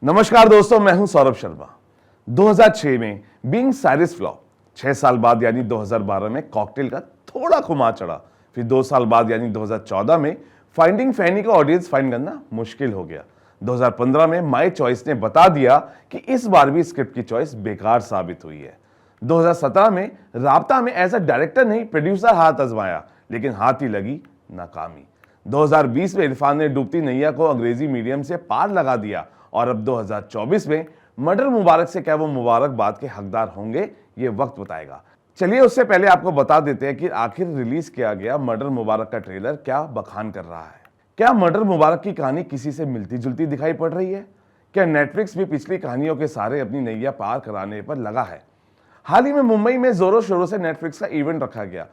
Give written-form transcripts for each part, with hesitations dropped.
नमस्कार दोस्तों, मैं हूं सौरभ शर्मा। 2006 में बीइंग साइरस फ्लॉप, 6 साल बाद यानी 2012 में कॉकटेल का थोड़ा खुमार चढ़ा, फिर 2 साल बाद यानी 2014 में फाइंडिंग फैनी का ऑडियंस फाइंड करना मुश्किल हो गया। 2015 में माय चॉइस ने बता दिया कि इस बार भी स्क्रिप्ट की चॉइस बेकार साबित हुई है। 2017 में राब्ता में एज अ डायरेक्टर नहीं प्रोड्यूसर हाथ आजमाया, लेकिन हाथ ही लगी नाकामी। 2020 में इरफान ने डूबती नैया को अंग्रेजी मीडियम से पार लगा दिया और अब 2024 में मर्डर मुबारक से क्या वो मुबारकबाद के हकदार होंगे, ये वक्त बताएगा। चलिए उससे पहले आपको बता देते हैं कि आखिर रिलीज किया गया मर्डर मुबारक का ट्रेलर क्या बखान कर रहा है। क्या मर्डर मुबारक की कहानी किसी से मिलती जुलती दिखाई पड़ रही है? क्या नेटफ्लिक्स भी पिछली कहानियों के सहारे अपनी नैया पार कराने पर लगा है? हाल ही में मुंबई में जोरों शोरों से नेटफ्लिक्स का इवेंट रखा गया।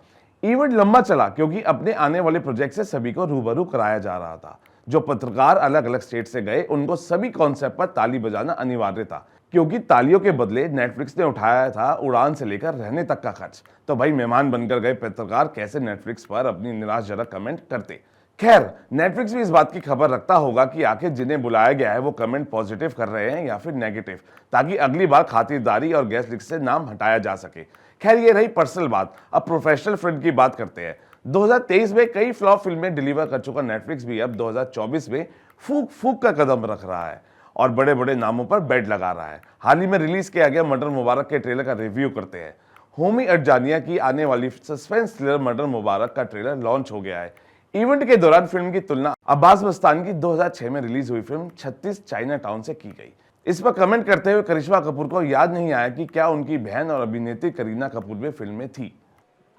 इवेंट लंबा चला क्योंकि अपने आने वाले प्रोजेक्ट से सभी को रूबरू कराया जा रहा था। जो पत्रकार अलग अलग स्टेट से गए, उनको सभी कॉन्सेप्ट पर ताली बजाना अनिवार्य था, क्योंकि तालियों के बदले नेटफ्लिक्स ने उठाया था उड़ान से लेकर रहने तक का खर्च। तो भाई, मेहमान बनकर गए पत्रकार कैसे नेटफ्लिक्स पर अपनी निराशाजनक कमेंट करते। खैर, नेटफ्लिक्स भी इस बात की खबर रखता होगा कि आखिर जिन्हें बुलाया गया है वो कमेंट पॉजिटिव कर रहे हैं या फिर नेगेटिव, ताकि अगली बार खातिरदारी और गेस्ट लिस्ट से नाम हटाया जा सके। खैर, ये रही पर्सनल बात। अब प्रोफेशनल फ्रंट की बात करते हैं। 2023 में कई फ्लॉप फिल्में डिलीवर कर चुका नेटफ्लिक्स भी अब 2024 में फूक फूक का कदम रख रहा है और बड़े बड़े नामों पर बेट लगा रहा है। हाल ही में रिलीज किया गया मर्डर मुबारक के ट्रेलर का रिव्यू करते हैं। होमी अडजानिया की आने वाली सस्पेंस थ्रिलर मर्डर मुबारक का ट्रेलर लॉन्च हो गया है। इवेंट के दौरान फिल्म की तुलना अब्बास मस्तान की 2006 में रिलीज हुई फिल्म 36 चाइना टाउन से की गई। इस पर कमेंट करते हुए करिश्मा कपूर को याद नहीं आया कि क्या उनकी बहन और अभिनेत्री करीना कपूर भी फिल्म में थी।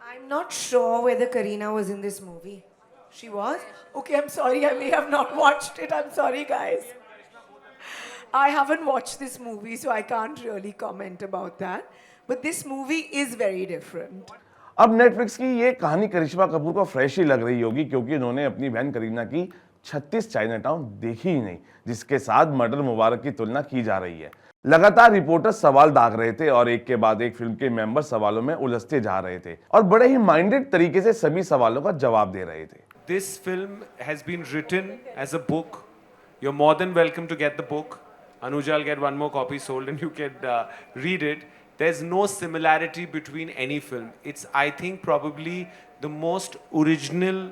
I'm not sure whether Kareena was in this movie. She was? Okay, I'm sorry, I may have not watched it. I'm sorry, guys. I haven't watched this movie, so I can't really comment about that. But this movie is very different. अब Netflix की ये कहानी करिश्मा कपूर को fresh ही लग रही होगी, क्योंकि उन्होंने अपनी बहन करीना की 36 चाइना टाउन देखी ही नहीं, जिसके साथ मर्डर मुबारक की तुलना की जा रही है। लगातार रिपोर्टर्स सवाल दाग रहे थे और एक के बाद एक फिल्म के मेंबर सवालों में उलझते जा रहे थे और बड़े ही माइंडेड तरीके से सभी सवालों का जवाब दे रहे थे। This film has been written as a book. You're more than welcome to get the book. Anuja will get one more copy sold and you can read it. There's no similarity between any film. It's, I think, probably the most original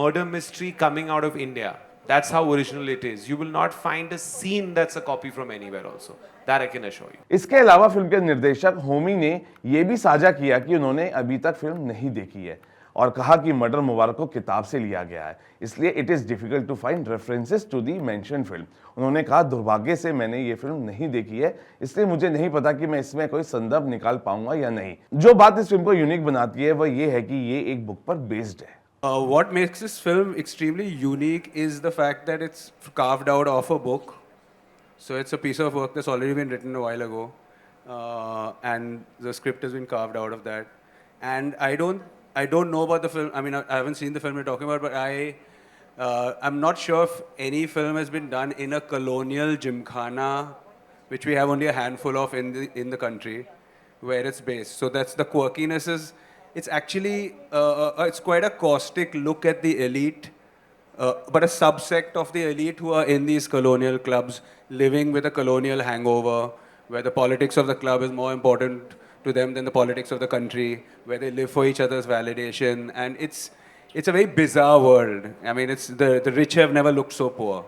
murder mystery coming out of India. That's how original it is. You will not find a scene that's a copy from anywhere also. That I can assure you. इसके अलावा film के निर्देशक होमी ने यह भी साझा किया कि उन्होंने अभी तक फिल्म नहीं देखी है और कहा कि मर्डर मुबारक को किताब से लिया गया है, इसलिए it is difficult to find references to the mention film. उन्होंने कहा, दुर्भाग्य से मैंने ये फिल्म नहीं देखी है, इसलिए मुझे नहीं पता कि मैं इसमें कोई संदर्भ निकाल पाऊंगा या नहीं। जो बात इस फिल्म को यूनिक बनाती है वह ये है कि ये एक बुक पर बेस्ड है। What makes this film extremely unique is the fact that it's carved out of a book. So it's a piece of work that's already been written a while ago, and the script has been carved out of that. And I don't know about the film. I mean, I haven't seen the film you're talking about, but I'm not sure if any film has been done in a colonial gymkhana, which we have only a handful of in the country, where it's based. So that's the quirkiness is. It's actually it's quite a caustic look at the elite, but a subsect of the elite who are in these colonial clubs, living with a colonial hangover, where the politics of the club is more important to them than the politics of the country, where they live for each other's validation, and it's a very bizarre world. I mean, it's the rich have never looked so poor.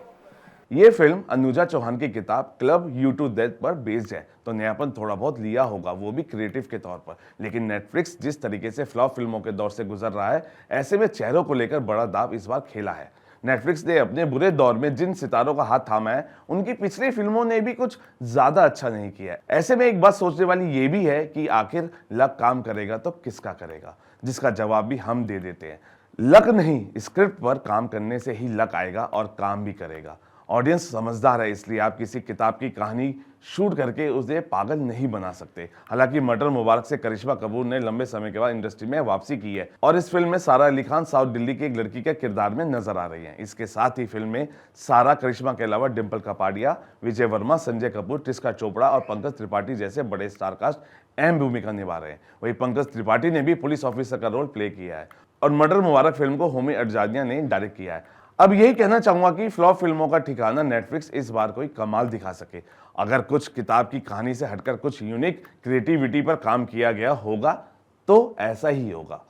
ये film Anuja Chauhan की किताब club you to death पर based है, तो नयापन थोड़ा बहुत लिया होगा, वो भी क्रिएटिव के तौर पर। लेकिन नेटफ्लिक्स जिस तरीके से फ्लॉप फिल्मों के दौर से गुजर रहा है, ऐसे में चेहरों को लेकर बड़ा दाव इस बार खेला है। नेटफ्लिक्स ने अपने बुरे दौर में जिन सितारों का हाथ थामा है, उनकी पिछली फिल्मों ने भी कुछ ज्यादा अच्छा नहीं किया है। ऐसे में एक बात सोचने वाली ये भी है कि आखिर लक काम करेगा तो किसका करेगा, जिसका जवाब भी हम दे देते हैं। लक नहीं, स्क्रिप्ट पर काम करने से ही लक आएगा और काम भी करेगा। ऑडियंस समझदार है, इसलिए आप किसी किताब की कहानी शूट करके उसे पागल नहीं बना सकते। हालांकि मर्डर मुबारक से करिश्मा कपूर ने लंबे समय के बाद इंडस्ट्री में वापसी की है और इस फिल्म में सारा अली खान साउथ दिल्ली की एक लड़की के किरदार में नजर आ रही हैं। इसके साथ ही फिल्म में सारा करिश्मा के अलावा डिम्पल कपाडिया, विजय वर्मा, संजय कपूर, टिस्का चोपड़ा और पंकज त्रिपाठी जैसे बड़े स्टार कास्ट अहम भूमिका निभा रहे हैं। वहीं पंकज त्रिपाठी ने भी पुलिस ऑफिसर का रोल प्ले किया है और मर्डर मुबारक फिल्म को होमी अडजानिया ने डायरेक्ट किया है। अब यही कहना चाहूंगा कि फ्लॉप फिल्मों का ठिकाना नेटफ्लिक्स इस बार कोई कमाल दिखा सके। अगर कुछ किताब की कहानी से हटकर कुछ यूनिक क्रिएटिविटी पर काम किया गया होगा तो ऐसा ही होगा।